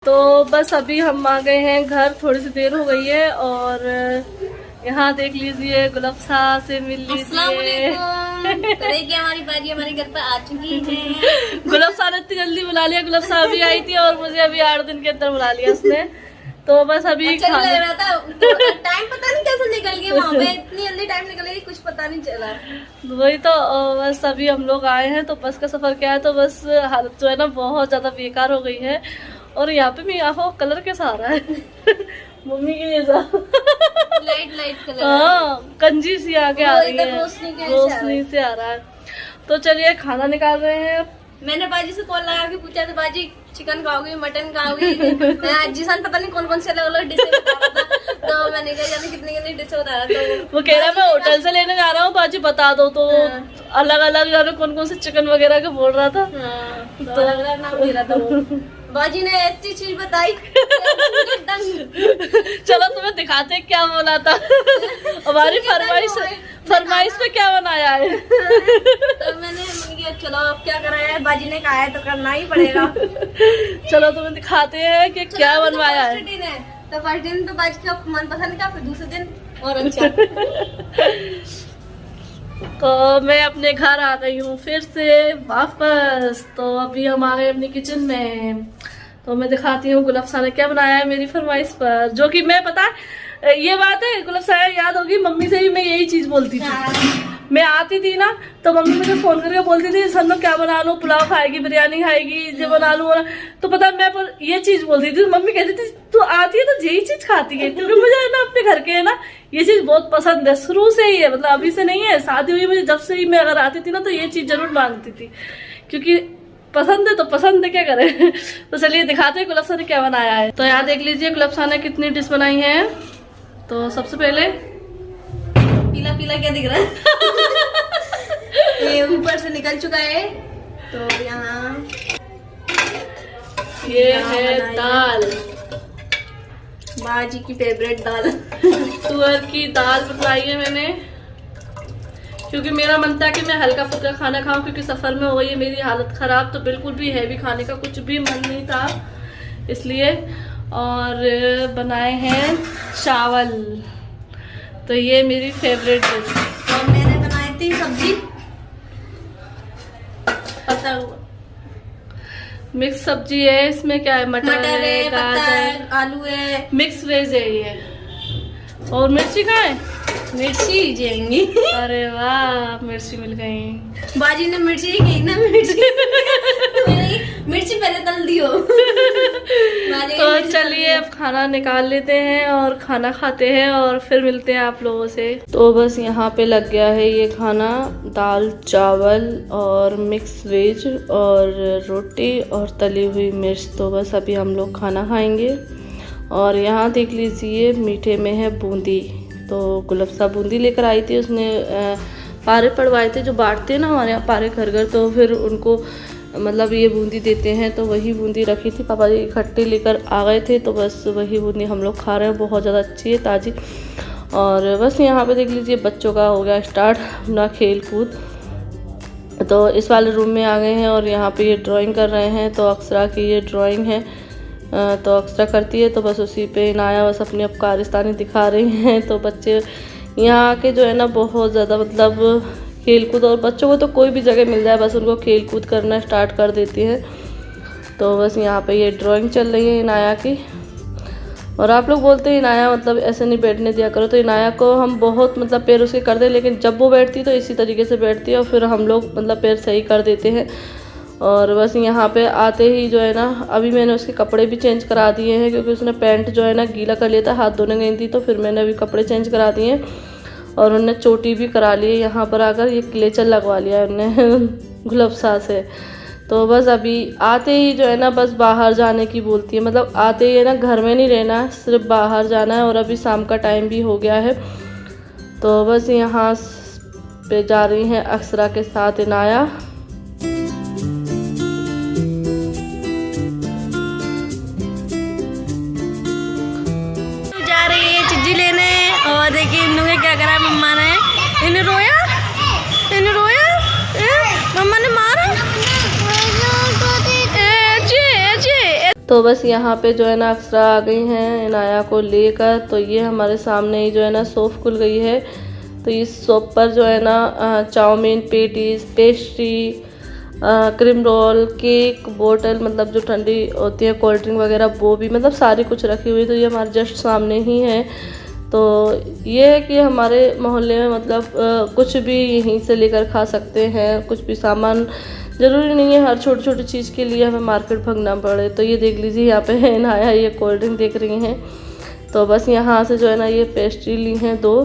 तो बस अभी हम आ गए हैं घर, थोड़ी सी देर हो गई है और यहाँ देख लीजिए गुलफ्सा से मिल लीजिए। हमारी बाजी हमारे घर पर आ चुकी है। गुलफ्सा ने इतनी जल्दी बुला लिया, गुलफ्सा अभी आई थी और मुझे अभी 8 दिन के अंदर बुला लिया उसने। तो बस अभी अच्छा लग रहा था, टाइम पता नहीं कैसे निकल गया वहाँ पे, इतनी जल्दी टाइम निकल गया कुछ पता नहीं चला। वही तो बस अभी हम लोग आए हैं, तो बस का सफर क्या है, तो बस हालत जो है ना बहुत ज्यादा बेकार हो गई है। और यहाँ पे भी आहो कलर कैसा आ रहा है मम्मी के जैसा लाइट कलर। हाँ कंजी सी आगे आ रही है, रोशनी से आ रहा है। तो चलिए खाना निकाल रहे हैं। मैंने बाजी से कॉल लगा के पूछा था, बाजी चिकन खाओगी मटन खाओगी? जिसान पता नहीं कौन कौन से अलग अलग डिशें बता रहा था, तो मैंने कहा जाने कितनी कितनी डिशें बता रहा था। वो कह रहा है मैं होटल से लेने जा रहा हूँ, बाजी बता दो। तो अलग अलग जाने कौन कौन से चिकन वगैरह का बोल रहा था, तो अलग अलग नाम दे रहा था वो। बाजी ने ऐसी चीज बताई चलो तुम्हें दिखाते क्या बोला था। हमारी फरमाइश पे क्या बनाया है। तो मैंने कहा चलो अब क्या कराया है, बाजी ने कहा है तो करना ही पड़ेगा। चलो तुम्हें दिखाते हैं कि क्या बनवाया है। तो फर्स्ट दिन तो बाजी का मन पसंद का, फिर दूसरे दिन और अच्छा। तो मैं अपने घर आ गई हूँ फिर से वापस। तो अभी हम आ गए अपनी किचन में, तो मैं दिखाती हूँ गुलफ्सा ने क्या बनाया है मेरी फरमाइश पर। जो कि मैं पता ये बात है गुलफ्सा याद होगी, मम्मी से भी मैं यही चीज बोलती थी। मैं आती थी ना तो मम्मी मुझे फोन करके बोलती थी सन्नो क्या बना लूं, पुलाव खाएगी, बिरयानी खाएगी, जो बना लूं। तो पता मैं पर ये चीज बोलती थी, मम्मी कहती थी तू आती है तो यही चीज खाती है, क्योंकि मुझे ना अपने घर के है ना ये चीज बहुत पसंद है, शुरू से ही है, मतलब अभी से नहीं है, शादी हुई मुझे जब से ही मैं अगर आती थी ना तो ये चीज जरूर मांगती थी, क्योंकि पसंद है तो पसंद है, क्या करें। तो चलिए दिखाते हैं गुलफ्सा ने क्या बनाया है। तो यहाँ देख लीजिए गुलफ्सा ने कितनी डिश बनाई है। तो सबसे पहले पीला पीला क्या दिख रहा है ये ऊपर से निकल चुका है। तो यहाँ ये है दाल, बाजी की फेवरेट दाल तुअर की दाल बनाई है मैंने, क्योंकि मेरा मन था कि मैं हल्का फुल्का खाना खाऊं, क्योंकि सफर में हो गई है मेरी हालत खराब, तो बिल्कुल भी हैवी खाने का कुछ भी मन नहीं था इसलिए। और बनाए हैं चावल, तो ये मेरी फेवरेट डिश। और मैंने बनाई थी सब्जी, पता हुआ मिक्स सब्जी है, इसमें क्या है, मटर है, गाजर, आलू है, मिक्स वेज है ये। और मिर्ची कहाँ है, मिर्ची जाएंगी। अरे वाह मिर्ची मिल गई। बाजी ने मिर्ची ही कही ना, मिर्ची पहले तल दियो। तो चलिए अब खाना निकाल लेते हैं और खाना खाते हैं और फिर मिलते हैं आप लोगों से। तो बस यहाँ पे लग गया है ये खाना, दाल चावल और मिक्स वेज और रोटी और तली हुई मिर्च। तो बस अभी हम लोग खाना खाएंगे। और यहाँ देख लीजिए मीठे में है बूंदी। तो गुलफ्सा बूंदी लेकर आई थी, उसने पारे पड़वाए थे, जो बांटते हैं ना हमारे यहाँ पारे घर घर, तो फिर उनको मतलब ये बूंदी देते हैं, तो वही बूंदी रखी थी, पापा जी इकट्ठे लेकर आ गए थे, तो बस वही बूंदी हम लोग खा रहे हैं, बहुत ज़्यादा अच्छी है, ताज़ी। और बस यहाँ पे देख लीजिए बच्चों का हो गया स्टार्ट अपना खेल कूद। तो इस वाले रूम में आ गए हैं और यहाँ पे ये ड्राइंग कर रहे हैं। तो अक्षरा की ये ड्राइंग है, तो अक्षरा करती है, तो बस उसी पे इनाया बस अपनी अब कारिस्तानी दिखा रही हैं। तो बच्चे यहाँ आके जो है ना बहुत ज़्यादा मतलब खेल कूद, और बच्चों को तो कोई भी जगह मिल जाए बस उनको खेल कूद करना स्टार्ट कर देती है। तो बस यहाँ पे ये ड्राइंग चल रही है इनाया की। और आप लोग बोलते हैं इनाया मतलब ऐसे नहीं बैठने दिया करो, तो इनाया को हम बहुत मतलब पैर उसके कर दे, लेकिन जब वो बैठती है तो इसी तरीके से बैठती है और फिर हम लोग मतलब पैर सही कर देते हैं। और बस यहाँ पे आते ही जो है ना अभी मैंने उसके कपड़े भी चेंज करा दिए हैं, क्योंकि उसने पैंट जो है ना गीला कर लिया था, हाथ धोने गई थी, तो फिर मैंने अभी कपड़े चेंज करा दिए हैं। और उन्होंने चोटी भी करा ली है, यहाँ पर आकर ये क्लेचर लगवा लिया है उन्होंने गुलफ्सा से। तो बस अभी आते ही जो है ना बस बाहर जाने की बोलती है, मतलब आते ही है ना घर में नहीं रहना, सिर्फ बाहर जाना है। और अभी शाम का टाइम भी हो गया है, तो बस यहाँ पे जा रही हैं अक्षरा के साथ इनाया। जा रही है चिज्जी लेने, और देखिए इन्होंने क्या करा मम्मा ने, इन्हें रोया मम्मा ने मारा। तो बस यहाँ पे जो है ना अक्सरा आ गई हैं इनाया को लेकर। तो ये हमारे सामने ही जो है ना शॉप खुल गई है। तो इस शॉप पर जो है ना chow mein, patties, pastry, cream roll, cake, बोतल, मतलब जो ठंडी होती है कोल्ड ड्रिंक वगैरह, वो भी मतलब सारी कुछ रखी हुई। तो ये हमारे जस्ट सामने ही है। तो ये है कि हमारे मोहल्ले में मतलब कुछ भी यहीं से लेकर खा सकते हैं। कुछ भी सामान, ज़रूरी नहीं है हर छोटी छोटी चीज़ के लिए हमें मार्केट भागना पड़े। तो ये देख लीजिए यहाँ पे है इनाया, ये कोल्ड ड्रिंक देख रही हैं। तो बस यहाँ से जो है ना ये पेस्ट्री ली हैं 2।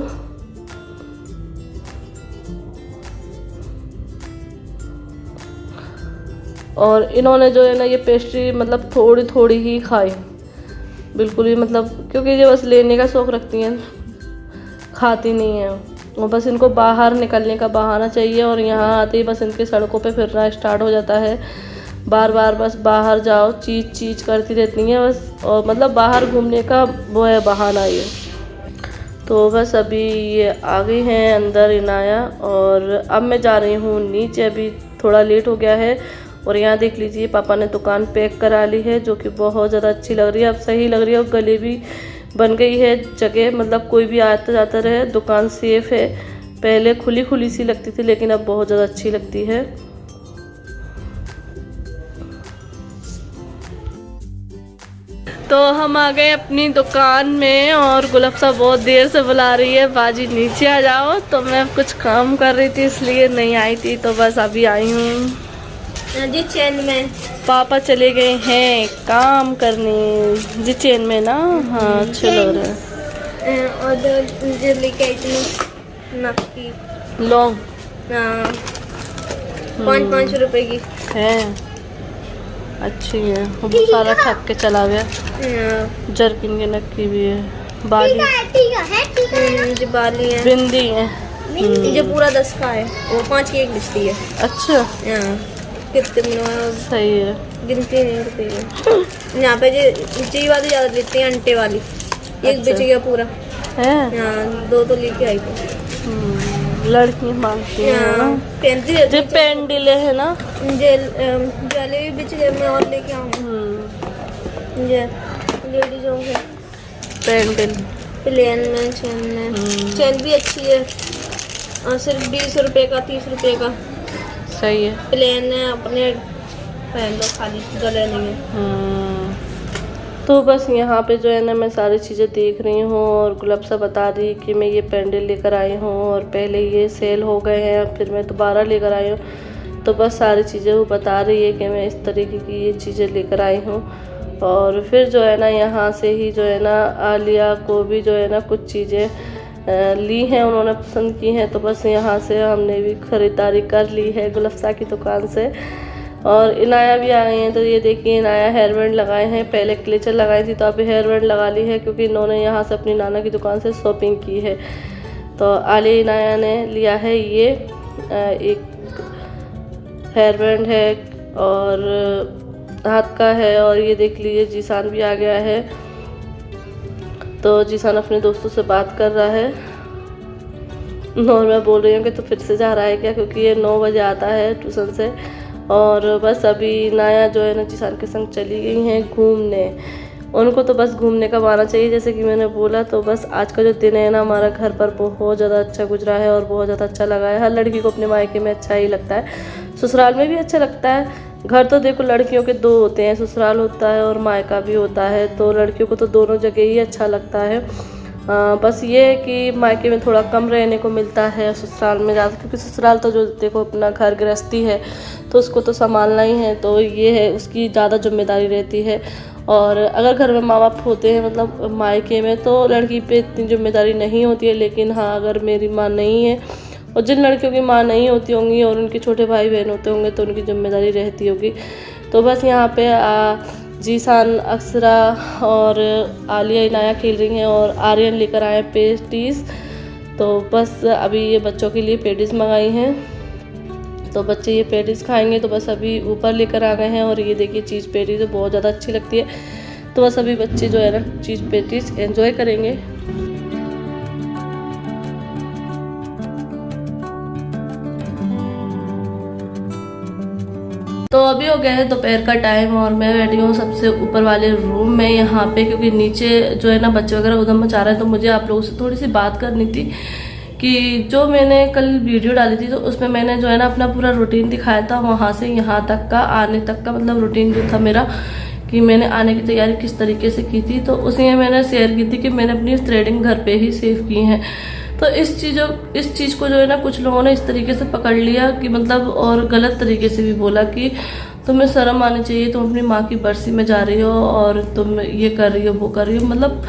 और इन्होंने जो है ना ये पेस्ट्री मतलब थोड़ी थोड़ी ही खाई, बिल्कुल ही मतलब, क्योंकि ये बस लेने का शौक़ रखती हैं, खाती नहीं है। और बस इनको बाहर निकलने का बहाना चाहिए और यहाँ आते ही बस इनके सड़कों पे फिरना स्टार्ट हो जाता है। बार बार बस बाहर जाओ, चीज़ करती रहती हैं बस। और मतलब बाहर घूमने का वो है बहाना ये। तो बस अभी ये आ गई हैं अंदर इनाया, और अब मैं जा रही हूँ नीचे, अभी थोड़ा लेट हो गया है। और यहाँ देख लीजिए पापा ने दुकान पैक करा ली है, जो कि बहुत ज़्यादा अच्छी लग रही है, अब सही लग रही है। और गले भी बन गई है जगह, मतलब कोई भी आता जाता रहे, दुकान सेफ है। पहले खुली खुली सी लगती थी, लेकिन अब बहुत ज़्यादा अच्छी लगती है। तो हम आ गए अपनी दुकान में और गुलफ्सा बहुत देर से बुला रही है, बाजी नीचे आ जाओ। तो मैं कुछ काम कर रही थी इसलिए नहीं आई थी, तो बस अभी आई हूँ जी। चैन में पापा चले गए हैं काम करने जी, चैन में ना। हाँ चलो रहे। और जो लेके आई थी नक्की लॉन्ग, 5-5 रुपए की है, अच्छी है। वो सारा ठग के चला गया। जर्किन के नक्की भी है, बाली जी, बाली है, बिंदी है। जो पूरा 10 का है, वो 5 की एक बिचती है। अच्छा, कितने सही है, गिनती नहीं रुपये। यहाँ पे जी वाली ज़्यादा लेती हैं, अंटे वाली। एक बिच गया पूरा है। 2 लेके आई थी। लड़की मांगती है ना, पहनती रहती जो पेंडिले है ना, जले भी बिच गए, मैं और लेके आऊँगी। लेडीजों के पेंडिल प्लेन में, चैन भी अच्छी है, और सिर्फ 20 रुपये का, 30 रुपये का। सही है, प्लेन है, अपने पहन लो, खाली गले नहीं है। तो बस यहाँ पे जो है ना मैं सारी चीज़ें देख रही हूँ, और गुलफ्सा बता रही कि मैं ये पेंडल लेकर आई हूँ और पहले ये सेल हो गए हैं, फिर मैं दोबारा लेकर आई हूँ। तो बस सारी चीज़ें वो बता रही है कि मैं इस तरीके की ये चीज़ें लेकर आई हूँ। और फिर जो है ना यहाँ से ही जो है ना आलिया को भी जो है ना कुछ चीज़ें ली हैं, उन्होंने पसंद की हैं। तो बस यहाँ से हमने भी ख़रीदारी कर ली है गुलफ्सा की दुकान से। और इनाया भी आ गई हैं। तो ये देखिए इनाया हेयर बैंड लगाए हैं, पहले क्लेचर लगाई थी तो अभी हेयर बैंड लगा ली है, क्योंकि इन्होंने यहाँ से अपनी नाना की दुकान से शॉपिंग की है। तो आलिया इनाया ने लिया है ये एक हेयर बैंड है और हाथ का है। और ये देख लीजिए जीसान भी आ गया है। तो जीसान अपने दोस्तों से बात कर रहा है, और मैं बोल रही हूँ कि तो फिर से जा रहा है क्या, क्योंकि ये 9 बजे आता है ट्यूशन से। और बस अभी नाया जो है ना जीसान के संग चली गई हैं घूमने। उनको तो बस घूमने का बहाना चाहिए, जैसे कि मैंने बोला। तो बस आज का जो दिन है ना हमारा घर पर बहुत ज़्यादा अच्छा गुजरा है और बहुत ज़्यादा अच्छा लगा है। हर लड़की को अपने मायके में अच्छा ही लगता है, ससुराल में भी अच्छा लगता है। घर तो देखो लड़कियों के 2 होते हैं, ससुराल होता है और मायका भी होता है। तो लड़कियों को तो दोनों जगह ही अच्छा लगता है। बस ये है कि मायके में थोड़ा कम रहने को मिलता है, ससुराल में ज़्यादा, क्योंकि ससुराल तो जो देखो अपना घर गृहस्थी है तो उसको तो संभालना ही है। तो ये है उसकी ज़्यादा जिम्मेदारी रहती है। और अगर घर में माँ बाप होते हैं मतलब मायके में, तो लड़की पे इतनी जिम्मेदारी नहीं होती है। लेकिन हाँ, अगर मेरी माँ नहीं है और जिन लड़कियों की माँ नहीं होती होंगी और उनके छोटे भाई बहन होते होंगे तो उनकी जिम्मेदारी रहती होगी। तो बस यहाँ पे जीसान, अक्सरा और आलिया इनाया खेल रही हैं और आर्यन लेकर आए पेटीज। तो बस अभी ये बच्चों के लिए पेटीज मंगाई हैं, तो बच्चे ये पेटीज खाएंगे। तो बस अभी ऊपर लेकर आ गए हैं। और ये देखिए चीज़ पेटीज बहुत ज़्यादा अच्छी लगती है। तो बस अभी बच्चे जो है ना चीज़ पेटीज एंजॉय करेंगे। तो अभी हो गया है दोपहर का टाइम और मैं बैठी हूँ सबसे ऊपर वाले रूम में यहाँ पे, क्योंकि नीचे जो है ना बच्चे वगैरह उधम मचा रहे हैं। तो मुझे आप लोगों से थोड़ी सी बात करनी थी कि जो मैंने कल वीडियो डाली थी तो उसमें मैंने जो है ना अपना पूरा रूटीन दिखाया था, वहाँ से यहाँ तक का आने तक का मतलब रूटीन जो था मेरा, कि मैंने आने की तैयारी किस तरीके से की थी। तो उसमें मैंने शेयर की थी कि मैंने अपनी थ्रेडिंग घर पे ही सेव की है। तो इस चीज़ को जो है ना कुछ लोगों ने इस तरीके से पकड़ लिया कि मतलब, और गलत तरीके से भी बोला कि तुम्हें शर्म आनी चाहिए, तुम अपनी माँ की बरसी में जा रही हो और तुम ये कर रही हो वो कर रही हो। मतलब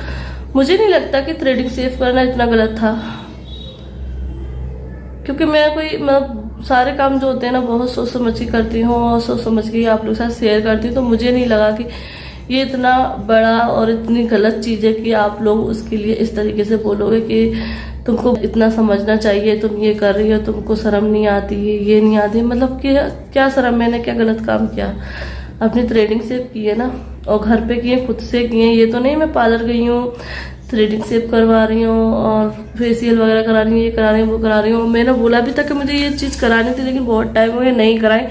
मुझे नहीं लगता कि थ्रेडिंग सेव करना इतना गलत था, क्योंकि मैं कोई मतलब सारे काम जो होते हैं ना बहुत सोच समझ के करती हूँ और सोच समझ के आप लोग के साथ शेयर करती हूँ। तो मुझे नहीं लगा कि ये इतना बड़ा और इतनी गलत चीज़ है कि आप लोग उसके लिए इस तरीके से बोलोगे कि तुमको इतना समझना चाहिए, तुम ये कर रही हो, तुमको शर्म नहीं आती है, ये नहीं आती। मतलब कि क्या शर्म, मैंने क्या गलत काम किया? अपनी थ्रेडिंग सेव की है ना, और घर पे किए, खुद से किए। ये तो नहीं मैं पार्लर गई हूँ, थ्रेडिंग सेव करवा रही हूँ और फेशियल वगैरह करा रही हूँ, ये करा रही हूँ वो करा रही हूँ। मैंने बोला भी था कि मुझे ये चीज़ करानी थी, लेकिन बहुत टाइम हो गया नहीं कराई।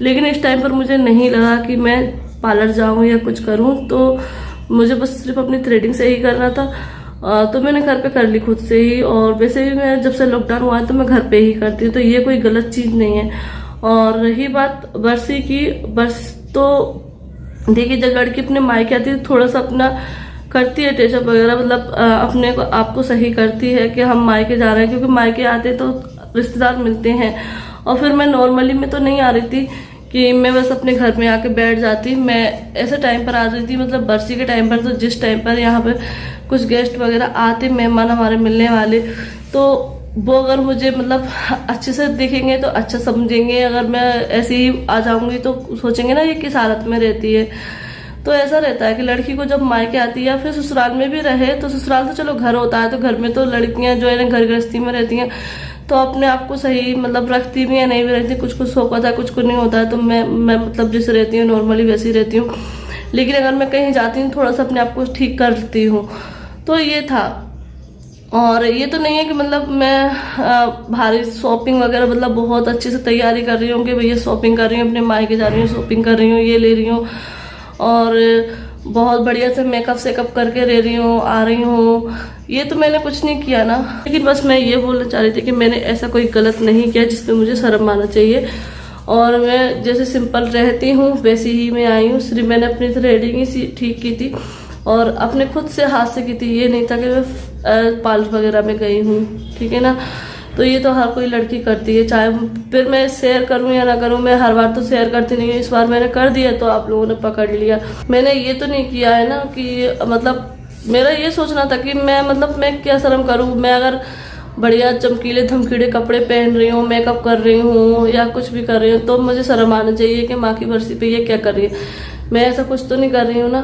लेकिन इस टाइम पर मुझे नहीं लगा कि मैं पार्लर जाऊँ या कुछ करूँ, तो मुझे बस सिर्फ अपनी थ्रेडिंग से ही करना था। तो मैंने घर पे कर ली खुद से ही। और वैसे भी मैं जब से लॉकडाउन हुआ है तो मैं घर पे ही करती हूँ, तो ये कोई गलत चीज़ नहीं है। और रही बात बरसी की, बस तो देखिए जब लड़की अपने मायके आती है थोड़ा सा अपना करती है टेचअप वगैरह, मतलब अपने को आपको सही करती है कि हम मायके जा रहे हैं, क्योंकि मायके आते तो रिश्तेदार मिलते हैं। और फिर मैं नॉर्मली में तो नहीं आ रही थी कि मैं बस अपने घर में आके बैठ जाती, मैं ऐसे टाइम पर आ रही थी, मतलब बरसी के टाइम पर। तो जिस टाइम पर यहाँ पर कुछ गेस्ट वगैरह आते, मेहमान हमारे मिलने वाले, तो वो अगर मुझे मतलब अच्छे से देखेंगे तो अच्छा समझेंगे। अगर मैं ऐसे ही आ जाऊंगी तो सोचेंगे ना ये किस हालत में रहती है। तो ऐसा रहता है कि लड़की को जब मायके आती है या फिर ससुराल में भी रहे, तो ससुराल तो चलो घर होता है, तो घर में तो लड़कियां जो है ना घर गृहस्थी में रहती हैं, तो अपने आप को सही मतलब रखती भी है, नहीं भी रहती, कुछ कुछ शौक होता है, कुछ कुछ नहीं होता है। तो मैं मतलब जैसे रहती हूँ नॉर्मली वैसी रहती हूँ। लेकिन अगर मैं कहीं जाती हूँ थोड़ा सा अपने आप को ठीक करती हूँ। तो ये था। और ये तो नहीं है कि मतलब मैं भारी शॉपिंग वगैरह मतलब बहुत अच्छे से तैयारी कर रही हूँ कि भैया शॉपिंग कर रही हूँ, अपने मायके जा रही हूँ, शॉपिंग कर रही हूँ, ये ले रही हूँ और बहुत बढ़िया से मेकअप सेकअप करके रह रही हूँ, आ रही हूँ। ये तो मैंने कुछ नहीं किया ना। लेकिन बस मैं ये बोलना चाह रही थी कि मैंने ऐसा कोई गलत नहीं किया जिसमें मुझे शर्म आना चाहिए। और मैं जैसे सिंपल रहती हूँ वैसे ही मैं आई हूँ। सिर्फ मैंने अपनी थ्रेडिंग ही ठीक की थी और अपने खुद से हाथ से की थी। ये नहीं था कि मैं पार्लर वगैरह में गई हूँ, ठीक है ना। तो ये तो हर कोई लड़की करती है, चाहे फिर मैं शेयर करूँ या ना करूँ। मैं हर बार तो शेयर करती नहीं हूँ, इस बार मैंने कर दिया तो आप लोगों ने पकड़ लिया। मैंने ये तो नहीं किया है ना कि मतलब मेरा ये सोचना था कि मैं क्या शर्म करूँ। मैं अगर बढ़िया चमकीले धमकीले कपड़े पहन रही हूँ, मेकअप कर रही हूँ या कुछ भी कर रही हूँ, तो मुझे शर्म आना चाहिए कि माँ की बरसी पे ये क्या कर रही है। मैं ऐसा कुछ तो नहीं कर रही हूँ ना,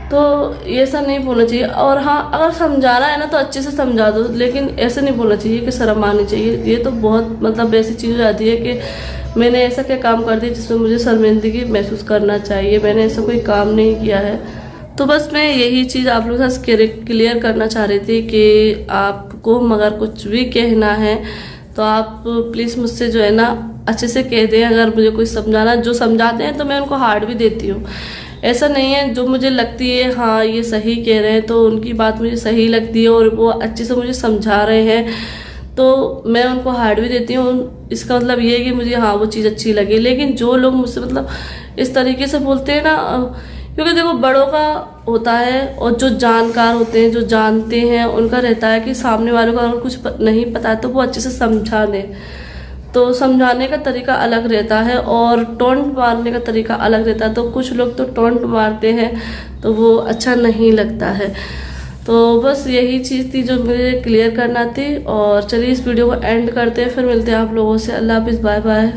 तो ये ऐसा नहीं बोलना चाहिए। और हाँ, अगर समझाना है ना तो अच्छे से समझा दो, लेकिन ऐसे नहीं बोलना चाहिए कि शर्म आनी चाहिए। ये तो बहुत मतलब ऐसी चीज़ हो जाती है कि मैंने ऐसा क्या काम कर दिया जिसमें मुझे शर्मिंदगी महसूस करना चाहिए। मैंने ऐसा कोई काम नहीं किया है। तो बस मैं यही चीज़ आप लोगों के साथ क्लियर करना चाह रही थी कि आपको मगर कुछ भी कहना है तो आप प्लीज़ मुझसे जो है ना अच्छे से कह दें। अगर मुझे कोई समझाना, जो समझाते हैं तो मैं उनको हार्ड भी देती हूँ। ऐसा नहीं है, जो मुझे लगती है हाँ ये सही कह रहे हैं तो उनकी बात मुझे सही लगती है और वो अच्छे से मुझे समझा रहे हैं तो मैं उनको हार्ड भी देती हूँ। इसका मतलब ये है कि मुझे हाँ वो चीज़ अच्छी लगी। लेकिन जो लोग मुझसे मतलब इस तरीके से बोलते हैं ना, क्योंकि देखो बड़ों का होता है और जो जानकार होते हैं, जो जानते हैं, उनका रहता है कि सामने वालों को अगर कुछ नहीं पता है तो वो अच्छे से समझा दें। तो समझाने का तरीका अलग रहता है और टोंट मारने का तरीका अलग रहता है। तो कुछ लोग तो टोंट मारते हैं तो वो अच्छा नहीं लगता है। तो बस यही चीज़ थी जो मुझे क्लियर करना थी। और चलिए इस वीडियो को एंड करते हैं, फिर मिलते हैं आप लोगों से। अल्लाह हाफिज़, बाय बाय।